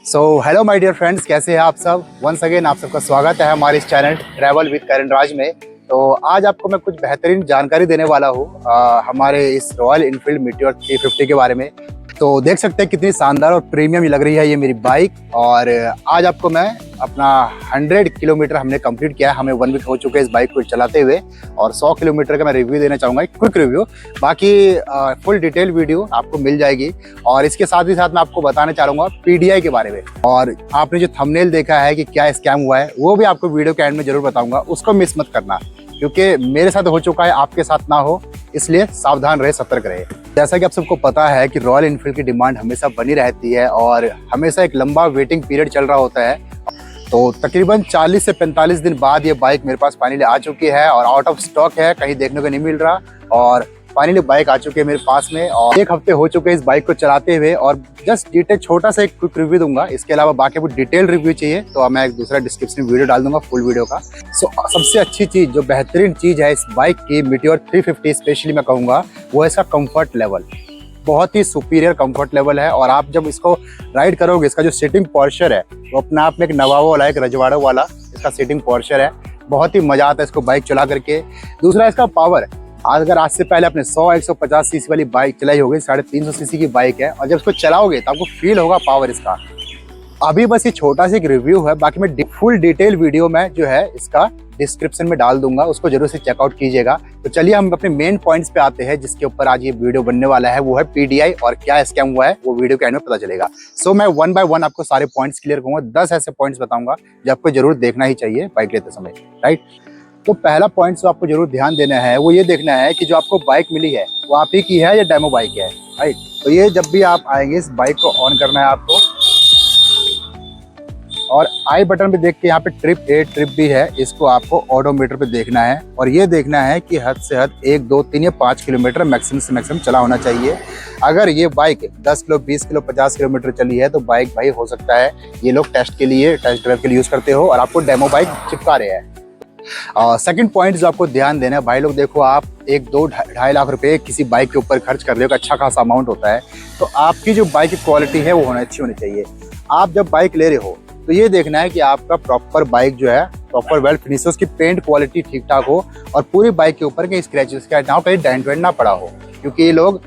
Hello my dear friends, कैसे हैं आप सब। वंस अगेन आप सबका स्वागत है हमारे इस चैनल ट्रैवल विद करण राज में। तो आज आपको मैं कुछ बेहतरीन जानकारी देने वाला हूँ हमारे इस रॉयल इनफील्ड मीटियोर 350 के बारे में। तो देख सकते हैं कितनी शानदार और प्रीमियम लग रही है ये मेरी बाइक। और आज आपको मैं अपना 100 किलोमीटर हमने कंप्लीट किया है, हमें 1 वीक हो चुके हैं इस बाइक को चलाते हुए। और 100 किलोमीटर का मैं रिव्यू देना चाहूँगा, एक क्विक रिव्यू। बाकी फुल डिटेल वीडियो आपको मिल जाएगी। और इसके साथ ही साथ मैं आपको बताना चाहूँगा पीडीआई के बारे में। और आपने जो थंबनेल देखा है कि क्या स्कैम हुआ है, वो भी आपको वीडियो के एंड में जरूर बताऊँगा, उसको मिस मत करना, क्योंकि मेरे साथ हो चुका है, आपके साथ ना हो, इसलिए सावधान रहे, सतर्क रहे। जैसा कि आप सबको पता है कि रॉयल इनफील्ड की डिमांड हमेशा बनी रहती है और हमेशा एक लंबा वेटिंग पीरियड चल रहा होता है। तो तकरीबन 40 से 45 दिन बाद ये बाइक मेरे पास फाइनली आ चुकी है और आउट ऑफ स्टॉक है, कहीं देखने को नहीं मिल रहा। और फाइनली बाइक आ चुकी है मेरे पास में और 1 हफ्ते हो चुके हैं इस बाइक को चलाते हुए। और जस्ट डिटेल छोटा सा एक क्विक रिव्यू दूंगा, इसके अलावा बाकी कुछ डिटेल रिव्यू चाहिए तो मैं एक दूसरा डिस्क्रिप्शन वीडियो डाल दूंगा फुल वीडियो का। सबसे अच्छी चीज, जो बेहतरीन चीज है इस बाइक की मीटियोर 350 स्पेशली मैं कहूँगा, वो है इसका कंफर्ट लेवल। बहुत ही सुपीरियर कंफर्ट लेवल है। और आप जब इसको राइड करोगे, इसका जो सीटिंग पोर्चर है वो अपने आप में एक नवाबों वाला, एक रजवाड़ों वाला इसका सीटिंग पोर्चर है। बहुत ही मजा आता है इसको बाइक चला करके। दूसरा इसका पावर, अगर आज से पहले आपने 100-150 सीसी वाली बाइक चलाई होगी, 350 सीसी की बाइक है, और जब इसको चलाओगे तो आपको फील होगा पावर इसका। अभी बस ये छोटा सा एक रिव्यू है, बाकी मैं फुल डिटेल वीडियो में जो है इसका डिस्क्रिप्शन में डाल दूंगा, उसको जरूर से चेकआउट कीजिएगा। तो चलिए हम अपने मेन पॉइंट्स पे आते हैं जिसके ऊपर आज ये वीडियो बनने वाला है, वो है पीडीआई। और क्या स्कैम हुआ है वो वीडियो के एंड में पता चलेगा। मैं 1 बाय 1 आपको सारे पॉइंट्स क्लियर करूंगा। 10 ऐसे पॉइंट्स बताऊंगा जो आपको जरूर देखना ही चाहिए बाइक लेते समय, राइट। तो पहला पॉइंट जो आपको जरूर ध्यान देना है वो ये देखना है कि जो आपको बाइक मिली है वो आप ही की है या डेमो बाइक है, राइट। तो ये जब भी आप आएंगे इस बाइक को ऑन करना है आपको, और आई बटन पे देख के यहाँ पे ट्रिप A ट्रिप B है, इसको आपको ऑडोमीटर पे देखना है। और ये देखना है कि हद से हद 1, 2, 3 या 5 किलोमीटर मैक्सिमम से मैक्सिमम चला होना चाहिए। अगर ये बाइक 10 किलो, 20 किलो, 50 किलोमीटर चली है तो बाइक भाई हो सकता है ये लोग टेस्ट ड्राइव के लिए यूज करते हो और आपको डेमो बाइक चिपका रहे हैं। सेकंड पॉइंट जो आपको ध्यान देना है भाई लोग, देखो आप 1, 2, 2.5 लाख रुपए किसी बाइक के ऊपर खर्च कर रहे हो, अच्छा खासा अमाउंट होता है। तो आपकी जो बाइक की क्वालिटी है वो अच्छी होनी चाहिए। आप जब बाइक ले रहे हो तो ये देखना है कि आपका प्रॉपर बाइक जो है प्रॉपर वेल फिनिश हो, उसकी पेंट क्वालिटी ठीक ठाक हो और पूरी बाइक के ऊपर के स्क्रैचेस का ना कहीं डेंट वेंट ना पड़ा हो। क्योंकि ये लोग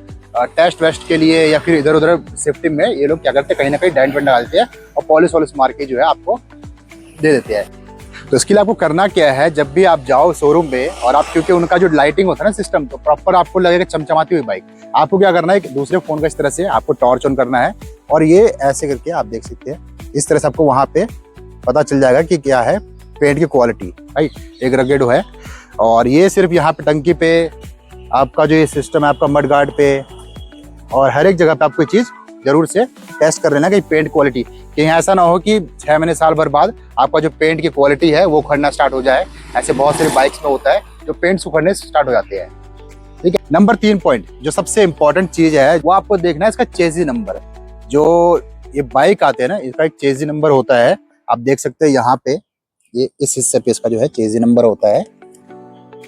टेस्ट वेस्ट के लिए या फिर इधर उधर सेफ्टी में ये लोग क्या करते हैं, कहीं ना कहीं डेंट वेंट डालते हैं और पॉलिश वॉलिश मार के जो है आपको दे देते हैं। तो इसके लिए आपको करना क्या है, जब भी आप जाओ शोरूम में और आप, क्योंकि उनका जो लाइटिंग होता है ना सिस्टम, तो प्रॉपर आपको लगेगा चमचमाती हुई बाइक। आपको क्या करना है, एक दूसरे फोन का इस तरह से आपको टॉर्च ऑन करना है और ये ऐसे करके आप देख सकते हैं, इस तरह से आपको वहां पे पता चल जाएगा कि क्या है पेंट की क्वालिटी, राइट। एक रगेड है और ये सिर्फ यहाँ पे टंकी पे आपका जो ये सिस्टम है आपका मड गार्ड पे और हर एक जगह पे आपको चीज जरूर से टेस्ट कर लेना कि पेंट क्वालिटी, कहीं ऐसा ना हो कि 6 महीने साल भर बाद आपका जो पेंट की क्वालिटी है वो उखड़ना स्टार्ट हो जाए। ऐसे बहुत सारी बाइक्स में होता है जो पेंट्स उखड़ने स्टार्ट हो जाते हैं, ठीक है। नंबर 3 पॉइंट जो सबसे इंपॉर्टेंट चीज है वो आपको देखना है इसका चेजी नंबर। जो ये बाइक आते हैं ना, इसका एक चेजी नंबर होता है, आप देख सकते हैं यहाँ पे, ये इस हिस्से पे इसका जो है चेजी नंबर होता है,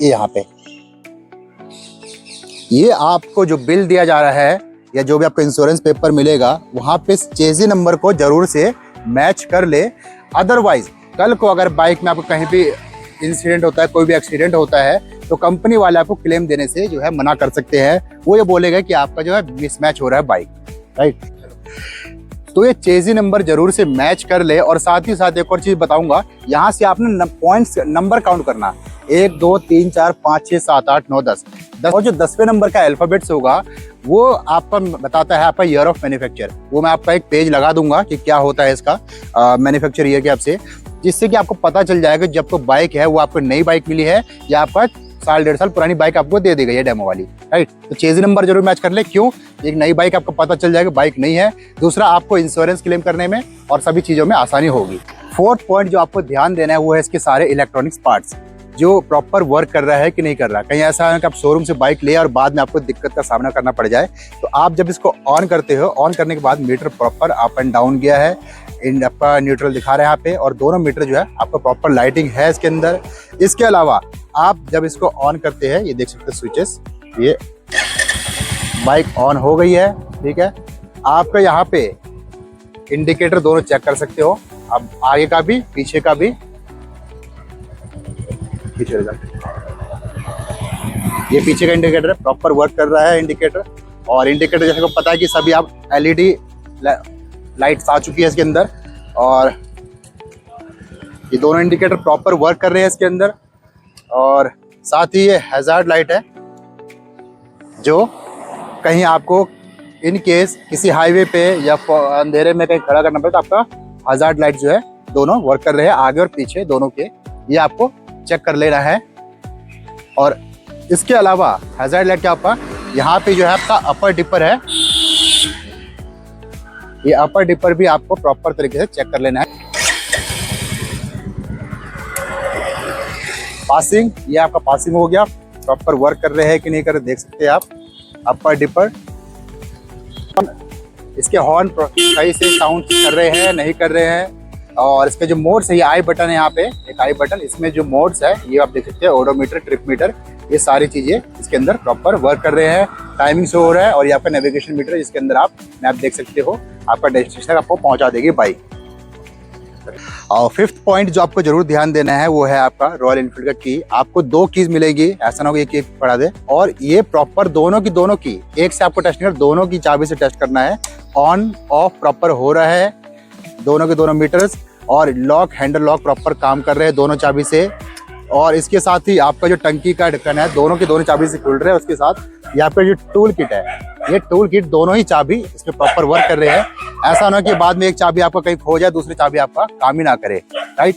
ये यहाँ पे। ये आपको जो बिल दिया जा रहा है या जो भी आपको इंश्योरेंस पेपर मिलेगा वहां पे इस चेजी नंबर को जरूर से मैच कर ले। अदरवाइज कल को अगर बाइक में आपको कहीं भी इंसिडेंट होता है, कोई भी एक्सीडेंट होता है, तो कंपनी वाले आपको क्लेम देने से जो है मना कर सकते हैं। वो ये बोलेगा कि आपका जो है मिसमैच हो रहा है बाइक, राइट। तो ये चेजी नंबर जरूर से मैच कर ले। और साथ ही साथ एक और चीज बताऊंगा, यहाँ से आपने पॉइंट्स नंबर काउंट करना, 1, 2, 3, 4, 5, 6, 7, 8, 9, 10 और जो 10वें नंबर का अल्फाबेट्स होगा वो आपका बताता है आपका ईयर ऑफ मैन्युफैक्चर। वो मैं आपका एक पेज लगा दूंगा कि क्या होता है इसका मैन्युफैक्चर ईयर के आपसे, जिससे कि आपको पता चल जाएगा जब तो बाइक है वो आपको नई बाइक मिली है या आपका 1.5 साल पुरानी बाइक आपको दे दी गई है डेमो वाली, राइट। तो चेजी नंबर जरूर मैच कर ले। क्यों? एक नई बाइक आपको पता चल जाएगा बाइक नहीं है। दूसरा, आपको इंश्योरेंस क्लेम करने में और सभी चीजों में आसानी होगी। 4th पॉइंट जो आपको ध्यान देना है वो है इसके सारे इलेक्ट्रॉनिक्स पार्ट्स जो प्रॉपर वर्क कर रहा है कि नहीं कर रहा। कहीं ऐसा है कि आप शोरूम से बाइक ले और बाद में आपको दिक्कत का सामना करना पड़ जाए। तो आप जब इसको ऑन करते हो, ऑन करने के बाद meter proper up and down गया है, आपका न्यूट्रल दिखा रहा है यहाँ पे, और दोनों मीटर जो है आपका प्रॉपर लाइटिंग है इसके अंदर। इसके अलावा आप जब इसको ऑन करते हैं, ये देख सकते हैं स्विचेस, ये बाइक ऑन हो गई है, ठीक है। आपका यहाँ पे इंडिकेटर दोनों चेक कर सकते हो, अब आगे का भी पीछे का भी। पीछे ये पीछे का इंडिकेटर है, प्रॉपर वर्क कर रहा है इंडिकेटर। और इंडिकेटर जैसे को पता है कि सभी आप एलईडी लाइट्स आ चुकी है इसके अंदर, और ये दोनों इंडिकेटर प्रॉपर वर्क कर रहे हैं इसके अंदर। और साथ ही ये हैजार्ड लाइट है, जो कहीं आपको इन केस किसी हाईवे पे या अंधेरे में कहीं खड़ा करना पड़े तो आपका हैजार्ड लाइट जो है दोनों वर्क कर रहे हैं, आगे और पीछे दोनों के, ये आपको चेक कर लेना है। और इसके अलावा हैजार्ड लाइट के आपका यहाँ पे जो है आपका अपर डिपर है, ये अपर डिपर भी आपको प्रॉपर तरीके से चेक कर लेना है। पासिंग, ये आपका पासिंग हो गया, प्रॉपर वर्क कर रहे हैं कि नहीं कर रहे देख सकते हैं आप। अपर डिपर, इसके हॉर्न सही से साउंड कर रहे हैं नहीं कर रहे हैं। और इसके जो मोड्स है, ये आई बटन है, यहाँ पे एक आई बटन, इसमें जो मोड्स है ये आप देख सकते हैं, ओडोमीटर, ट्रिप मीटर, ये सारी चीजें इसके अंदर प्रॉपर वर्क कर रहे हैं। टाइमिंग शो हो रहा है, और ये आपका नेविगेशन मीटर है जिसके अंदर आप मैप देख सकते हो, आपका डेस्टिनेशन तक आपको पहुंचा देगी बाइक। और फिफ्थ पॉइंट जो आपको जरूर ध्यान देना है वो है आपका रॉयल एनफील्ड का की। आपको 2 कीज मिलेगी, ऐसा ना हो एक एक पढ़ा दे। और ये प्रॉपर दोनों की एक से आपको टेस्ट नहीं करना, दोनों की चाबी से टेस्ट करना है। ऑन ऑफ प्रॉपर हो रहा है दोनों के दोनों मीटर्स, और लॉक हैंडल लॉक प्रॉपर काम कर रहे हैं दोनों चाबी से। और इसके साथ ही आपका जो टंकी का ढक्कन है दोनों के दोनों चाबी से खुल रहे हैं। उसके साथ यहाँ पे जो टूल किट है, ये टूल किट दोनों ही चाबी इसमें प्रॉपर वर्क कर रहे हैं। ऐसा ना हो कि बाद में एक चाबी आपका कहीं खो जाए, दूसरी चाबी आपका काम ही ना करे, राइट।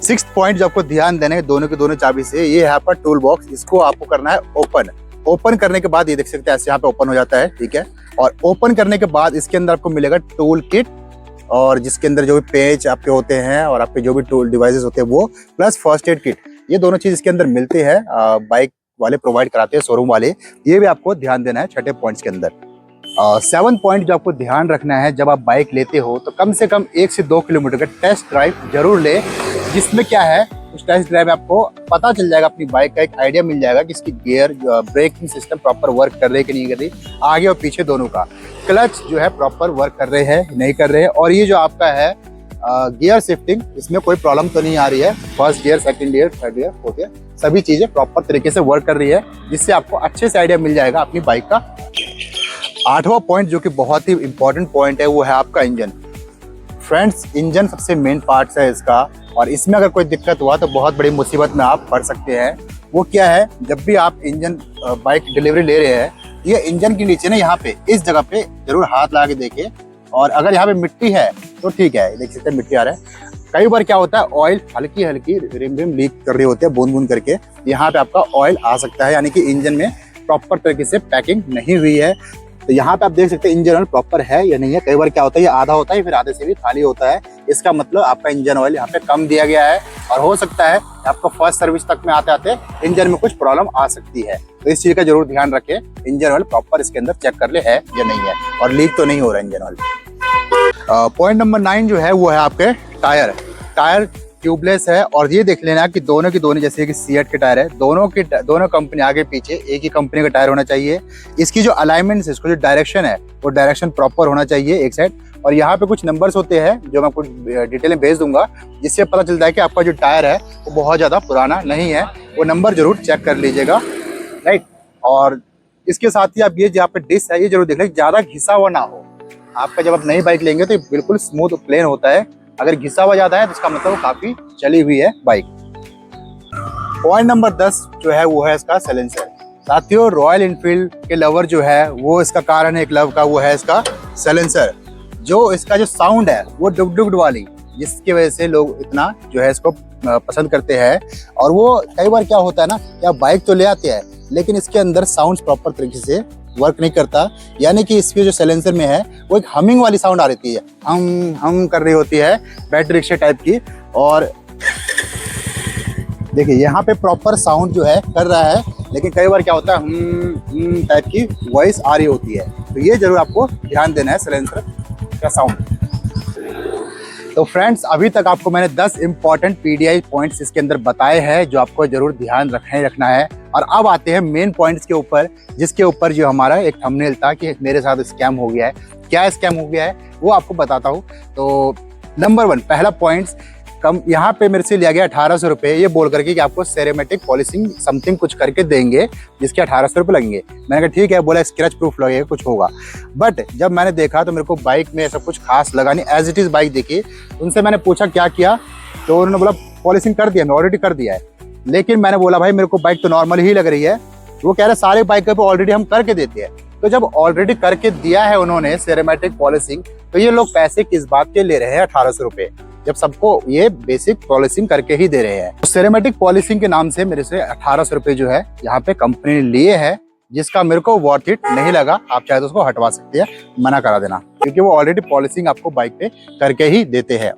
6th पॉइंट जो आपको ध्यान देना है दोनों के दोनों चाबी से, ये है आपका टूल बॉक्स, इसको आपको करना है ओपन। ओपन करने के बाद ये देख सकते हैं ऐसे यहाँ पे ओपन हो जाता है, ठीक है। और ओपन करने के बाद इसके अंदर आपको मिलेगा टूल किट, और जिसके अंदर जो भी पेच आपके होते हैं और आपके जो भी टूल डिवाइसेस होते हैं वो, प्लस फर्स्ट एड किट, ये दोनों चीज इसके अंदर मिलते हैं, बाइक वाले प्रोवाइड कराते हैं, शोरूम वाले। ये भी आपको ध्यान देना है 6ठे पॉइंट्स के अंदर। 7th पॉइंट जो आपको ध्यान रखना है, जब आप बाइक लेते हो तो कम से कम 1 से 2 किलोमीटर का टेस्ट ड्राइव जरूर ले, जिसमें क्या है उस टेस्ट ड्राइव में आपको पता चल जाएगा, अपनी बाइक का एक आइडिया मिल जाएगा कि इसकी gear braking system proper work कर रही है कि नहीं कर रही, आगे और पीछे दोनों का, क्लच जो है प्रॉपर वर्क कर रहे हैं नहीं कर रहे हैं। और ये जो आपका है गियर शिफ्टिंग, इसमें कोई प्रॉब्लम तो नहीं आ रही है, first gear, second gear, third gear, fourth gear, सभी चीजें प्रॉपर तरीके से वर्क कर रही है, जिससे आपको अच्छे से आइडिया मिल जाएगा अपनी बाइक का। 8वां पॉइंट जो कि बहुत ही इंपॉर्टेंट पॉइंट है वो है आपका इंजन। फ्रेंड्स, इंजन सबसे मेन पार्ट है इसका, और इसमें अगर कोई दिक्कत हुआ तो बहुत बड़ी मुसीबत में आप पड़ सकते हैं। वो क्या है, जब भी आप इंजन बाइक डिलीवरी ले रहे हैं, ये इंजन के नीचे ना यहाँ पे इस जगह पे जरूर हाथ लगा के देखें। और अगर यहाँ पे मिट्टी है तो ठीक है, देख सकते हैं मिट्टी आ रहा है। कई बार क्या होता है, ऑयल हल्की हल्की रिम रिम लीक कर रही होती है, बूंद बूंद करके, यहाँ पे आपका ऑयल आ सकता है, यानी कि इंजन में प्रॉपर तरीके से पैकिंग नहीं हुई है। तो यहाँ पे आप देख सकते हैं इंजन ऑयल प्रॉपर है या नहीं है। कई बार क्या होता है, ये आधा होता है फिर आधे से भी खाली होता है, इसका मतलब आपका इंजन ऑयल यहाँ पे कम दिया गया है, और हो सकता है आपको फर्स्ट सर्विस तक में आते आते इंजन में कुछ प्रॉब्लम आ सकती है। तो इस चीज का जरूर ध्यान रखें, इंजन ऑयल प्रॉपर इसके अंदर चेक कर ले है या नहीं है, और लीक तो नहीं हो रहा है इंजन ऑयल। पॉइंट नंबर 9 जो है वो है आपके टायर। टायर ट्यूबलेस है, और ये देख लेना कि दोनों की दोनों, जैसे कि सीएट के टायर है, दोनों कंपनी आगे पीछे एक ही कंपनी का टायर होना चाहिए। इसकी जो अलाइनमेंट है, इसको जो डायरेक्शन है वो डायरेक्शन प्रॉपर होना चाहिए एक साइड। और यहाँ पे कुछ नंबर्स होते हैं जो मैं कुछ डिटेल में भेज दूंगा, जिससे पता चलता है कि आपका जो टायर है वो बहुत ज्यादा पुराना नहीं है। वो नंबर जरूर चेक कर लीजिएगा, राइट। और इसके साथ ही आप ये जहाँ पे डिस्क है ये जरूर देख लें, ज्यादा घिसा हुआ ना हो। आपका जब आप नई बाइक लेंगे तो बिल्कुल स्मूथ प्लेन होता है, अगर घिसा हुआ ज्यादा है तो इसका मतलब काफी चली हुई है बाइक। पॉइंट नंबर 10 जो है वो है इसका साइलेंसर। साथियों, रॉयल एनफील्ड के लवर जो है वो इसका कारण है एक लव का, वो है इसका साइलेंसर। जो इसका जो साउंड है वो डुग डुग वाली, जिसकी वजह से लोग इतना जो है इसको पसंद करते हैं। और वो कई बार क्या होता है ना कि आप बाइक तो ले आते हैं, लेकिन इसके अंदर साउंड प्रॉपर तरीके से वर्क नहीं करता, यानी कि इसके जो साइलेंसर में है वो एक हमिंग वाली साउंड आ रही है, हम कर रही होती है, बैटरी रिक्शा टाइप की। और देखिए यहाँ पे प्रॉपर साउंड जो है कर रहा है, लेकिन कई बार क्या होता है टाइप की वॉइस आ रही होती है। तो ये जरूर आपको ध्यान देना है साइलेंसर का साउंड। तो फ्रेंड्स, अभी तक आपको मैंने 10 इंपॉर्टेंट पीडीआई पॉइंट्स इसके अंदर बताए हैं, जो आपको जरूर ध्यान रखना है। और अब आते हैं मेन पॉइंट्स के ऊपर, जिसके ऊपर जो हमारा एक थंबनेल था कि मेरे साथ स्कैम हो गया है। क्या स्कैम हो गया है वो आपको बताता हूँ। तो नंबर 1 पहला पॉइंट, कम यहाँ पे मेरे से लिया गया 1800 रुपये, ये बोल करके कि आपको सेरेमेटिक पॉलिशिंग समथिंग कुछ करके देंगे जिसके 1800 रुपये लगेंगे। मैंने कहा ठीक है, बोला स्क्रैच प्रूफ लगेगा, कुछ होगा। बट जब मैंने देखा तो मेरे को बाइक में ऐसा कुछ खास लगा नहीं, एज इट इज़ बाइक देखी। उनसे मैंने पूछा क्या किया, तो उन्होंने बोला पॉलिशिंग कर दिया, मैं ऑलरेडी कर दिया है। लेकिन मैंने बोला भाई मेरे को बाइक तो नॉर्मल ही लग रही है। वो कह रहे सारे बाइक पे ऑलरेडी हम करके देते हैं। तो जब ऑलरेडी करके दिया है उन्होंने सेरेमेटिक पॉलिशिंग, तो ये लोग पैसे किस बात के ले रहे हैं 1800 रुपये, जब सबको ये बेसिक पॉलिशिंग करके ही दे रहे हैं। तो सेरेमेटिक पॉलिशिंग के नाम से मेरे से 1800 रुपये जो है यहाँ पे कंपनी ने लिए है, जिसका मेरे को वर्थ इट नहीं लगा। आप चाहे तो उसको हटवा सकते हैं, मना करा देना, क्योंकि वो ऑलरेडी पॉलिशिंग आपको बाइक पे करके ही देते हैं।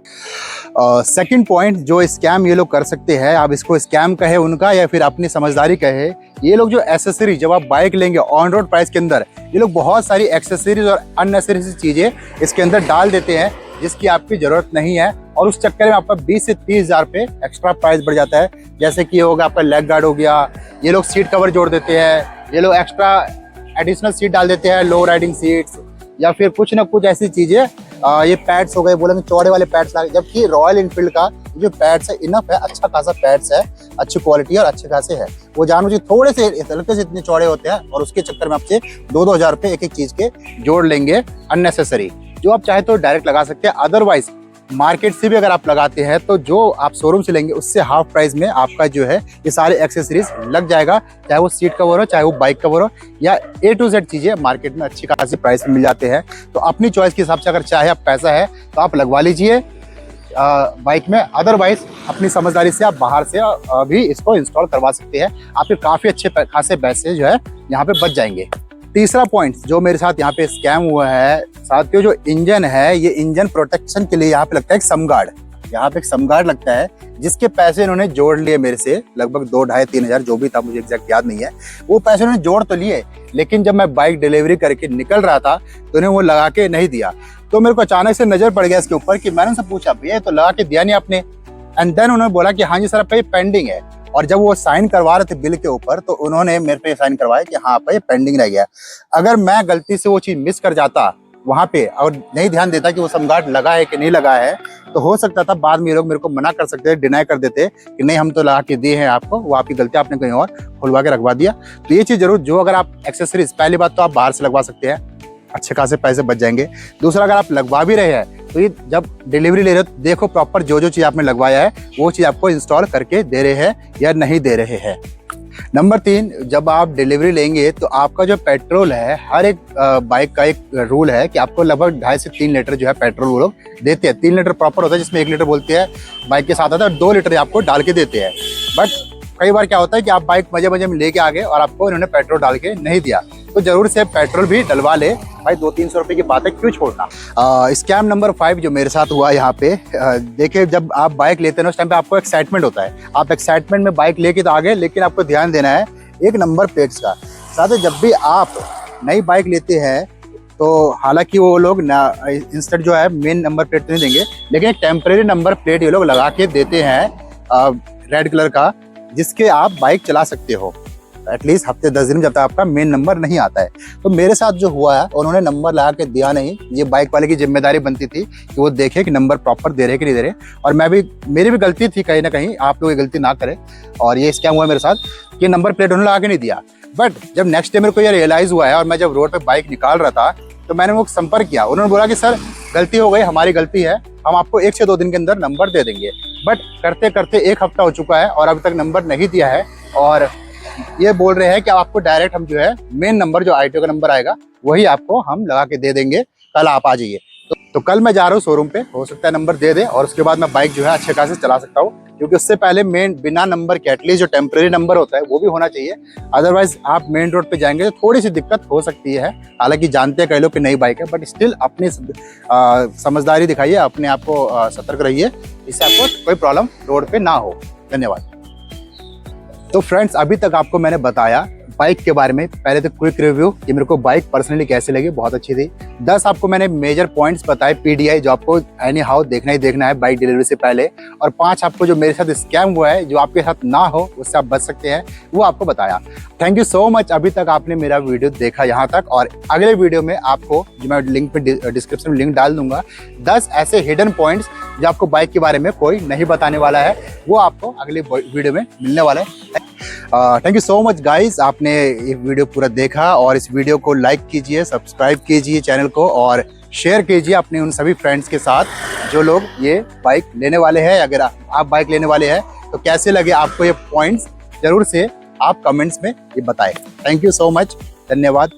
सेकंड पॉइंट, जो स्कैम ये लोग कर सकते हैं, आप इसको स्कैम कहे उनका या फिर अपनी समझदारी कहे, ये लोग जो एक्सेसरीज जब आप बाइक लेंगे ऑन रोड प्राइस के अंदर, ये लोग बहुत सारी एक्सेसरीज और अननेसेसरी चीजें इसके अंदर डाल देते हैं जिसकी आपकी जरूरत नहीं है, और उस चक्कर में आपका 20 से 30 हज़ार पे एक्स्ट्रा प्राइस बढ़ जाता है। जैसे कि होगा आपका लेग गार्ड हो गया, ये लोग सीट कवर जोड़ देते हैं, ये लोग एक्स्ट्रा एडिशनल सीट डाल देते हैं, लो राइडिंग सीट्स, या फिर कुछ ना कुछ ऐसी चीजें। ये पैड्स हो गए, बोलेंगे चौड़े वाले पैड्स लागे, जबकि रॉयल इनफील्ड का जो पैड्स है इनफ है, अच्छा खासा पैड्स है, अच्छी क्वालिटी और अच्छे खासे है। वो जानवर जी थोड़े से हल्के से इतने चौड़े होते हैं, और उसके चक्कर में आपसे 2-2 हज़ार रुपये एक एक चीज के जोड़ लेंगे अननेसेसरी, जो आप चाहे तो डायरेक्ट लगा सकते हैं। अदरवाइज मार्केट से भी अगर आप लगाते हैं तो जो आप शोरूम से लेंगे उससे हाफ प्राइस में आपका जो है ये सारे एक्सेसरीज लग जाएगा, चाहे वो सीट कवर हो, चाहे वो बाइक कवर हो, या A to Z चीजें मार्केट में अच्छी खासी प्राइस में मिल जाते हैं। तो अपनी चॉइस के हिसाब से अगर चाहे आप पैसा है तो आप लगवा लीजिए बाइक में, अदरवाइज अपनी समझदारी से आप बाहर से भी इसको इंस्टॉल करवा सकते हैं। आपके काफी अच्छे खासे पैसे जो है यहाँ पे बच जाएंगे। तीसरा पॉइंट जो मेरे साथ यहाँ पे स्कैम हुआ है साथियों, जो इंजन है, ये इंजन प्रोटेक्शन के लिए यहाँ पे लगता है एक समगार्ड, यहाँ पे एक समगार्ड लगता है, जिसके पैसे इन्होंने जोड़ लिए मेरे से, लगभग 2-2.5-3 हज़ार जो भी था, मुझे एग्जैक्ट याद नहीं है। वो पैसे उन्होंने जोड़ तो लिए, लेकिन जब मैं बाइक डिलीवरी करके निकल रहा था तो उन्हें वो लगा के नहीं दिया। तो मेरे को अचानक से नजर पड़ गया इसके ऊपर कि मैंने उनसे पूछा भैया तो लगा के दिया नहीं आपने, एंड देन उन्होंने बोला कि हाँ जी सर आपका ये पेंडिंग है। और जब वो साइन करवा रहे थे बिल के ऊपर, तो उन्होंने मेरे पे साइन करवाया कि हाँ आपका ये पेंडिंग रह गया। अगर मैं गलती से वो चीज मिस कर जाता वहां पे और नहीं ध्यान देता कि वो समगार्ड लगा है कि नहीं लगा है, तो हो सकता था बाद में ये लोग मेरे को मना कर सकते थे, डिनाई कर देते कि नहीं हम तो लगा के दिए हैं आपको, वो आपकी गलती, आपने कहीं और खुलवा के रखवा दिया। तो ये चीज जरूर, जो अगर आप एक्सेसरीज, पहली बात तो आप बाहर से लगवा सकते हैं, अच्छे खासे पैसे बच जाएंगे। दूसरा, अगर आप लगवा भी रहे हैं तो ये जब डिलीवरी ले रहे हो देखो प्रॉपर जो जो चीज आपने लगवाया है वो चीज आपको इंस्टॉल करके दे रहे हैं या नहीं दे रहे हैं। नंबर 3, जब आप डिलीवरी लेंगे तो आपका जो पेट्रोल है, हर एक बाइक का एक रूल है कि आपको लगभग 2.5 से 3 लीटर जो है पेट्रोल वो लोग देते हैं। 3 लीटर प्रॉपर होता है, जिसमें 1 लीटर बोलते हैं बाइक के साथ आता है, और 2 लीटर आपको डाल के देते हैं। बट कई बार क्या होता है कि आप बाइक मजे मजे में लेके आ गए और आपको इन्होंने पेट्रोल डाल के नहीं दिया, तो जरूर से पेट्रोल भी डलवा ले भाई, 200-300 रुपए की बात है, क्यों छोड़ना। स्कैम नंबर 5 जो मेरे साथ हुआ यहाँ पे, देखिए जब आप बाइक लेते हैं ना उस टाइम पे आपको एक्साइटमेंट होता है, आप एक्साइटमेंट में बाइक लेके तो आ गए, लेकिन आपको ध्यान देना है एक नंबर प्लेट्स का। साथ ही जब भी आप नई बाइक लेते हैं तो हालांकि वो लोग इंस्टेंट जो है मेन नंबर प्लेट नहीं देंगे, लेकिन एक टेम्परेरी नंबर प्लेट ये लोग लगा के देते हैं रेड कलर का, जिसके आप बाइक चला सकते हो एटलीस्ट हफ्ते 10 दिन, जब तक आपका मेन नंबर नहीं आता है। तो मेरे साथ जो हुआ है, उन्होंने नंबर लगा के दिया नहीं, ये बाइक वाले की जिम्मेदारी बनती थी कि वो देखे कि नंबर प्रॉपर दे रहे कि नहीं दे रहे, और मेरी भी गलती थी कहीं ना कहीं, आप लोग ये गलती ना करें। और ये स्कैम हुआ मेरे साथ कि नंबर प्लेट उन्होंने लगा के नहीं दिया। बट जब नेक्स्ट डे मेरे को ये रियलाइज हुआ है और मैं जब रोड पे बाइक निकाल रहा था तो मैंने वो संपर्क किया, उन्होंने बोला कि सर गलती हो गई, हमारी गलती है, हम आपको 1 से 2 दिन के अंदर नंबर दे देंगे। बट करते करते 1 हफ्ता हो चुका है और अभी तक नंबर नहीं दिया है, और ये बोल रहे हैं कि आपको डायरेक्ट हम जो है मेन नंबर जो आईटीओ का नंबर आएगा वही आपको हम लगा के दे देंगे, कल आप आ जाइए। तो कल मैं जा रहा हूँ शोरूम पे, हो सकता है नंबर दे दे और उसके बाद मैं बाइक जो है अच्छे खासे चला सकता हूँ, क्योंकि उससे पहले मेन बिना नंबर के एटलीस्ट जो टेम्परेरी नंबर होता है वो भी होना चाहिए। अदरवाइज आप मेन रोड पे जाएंगे तो थोड़ी सी दिक्कत हो सकती है। हालांकि जानते हैं कई लोग कि नई बाइक है, बट स्टिल अपनी समझदारी दिखाइए, अपने आप को सतर्क रहिए, इससे आपको कोई प्रॉब्लम रोड पे ना हो। धन्यवाद। तो फ्रेंड्स, अभी तक आपको मैंने बताया बाइक के बारे में। पहले तो क्विक रिव्यू कि मेरे को बाइक पर्सनली कैसे लगी, बहुत अच्छी थी। 10 आपको मैंने मेजर पॉइंट्स बताए PDI जो आपको एनी हाउ देखना ही देखना है बाइक डिलीवरी से पहले, और 5 आपको जो मेरे साथ स्कैम हुआ है, जो आपके साथ ना हो, उससे आप बच सकते हैं, वो आपको बताया। थैंक यू सो मच अभी तक आपने मेरा वीडियो देखा यहाँ तक। और अगले वीडियो में आपको, जो मैं लिंक पे डिस्क्रिप्शन में लिंक डाल दूंगा, 10 ऐसे हिडन पॉइंट्स जो आपको बाइक के बारे में कोई नहीं बताने वाला है, वो आपको अगले वीडियो में मिलने वाला है। Thank you so much guys, आपने ये वीडियो पूरा देखा, और इस वीडियो को लाइक कीजिए, सब्सक्राइब कीजिए चैनल को, और शेयर कीजिए अपने उन सभी फ्रेंड्स के साथ जो लोग ये बाइक लेने वाले हैं। अगर आप बाइक लेने वाले हैं तो कैसे लगे आपको ये पॉइंट्स, जरूर से आप कमेंट्स में ये बताएं। थैंक यू सो मच, धन्यवाद।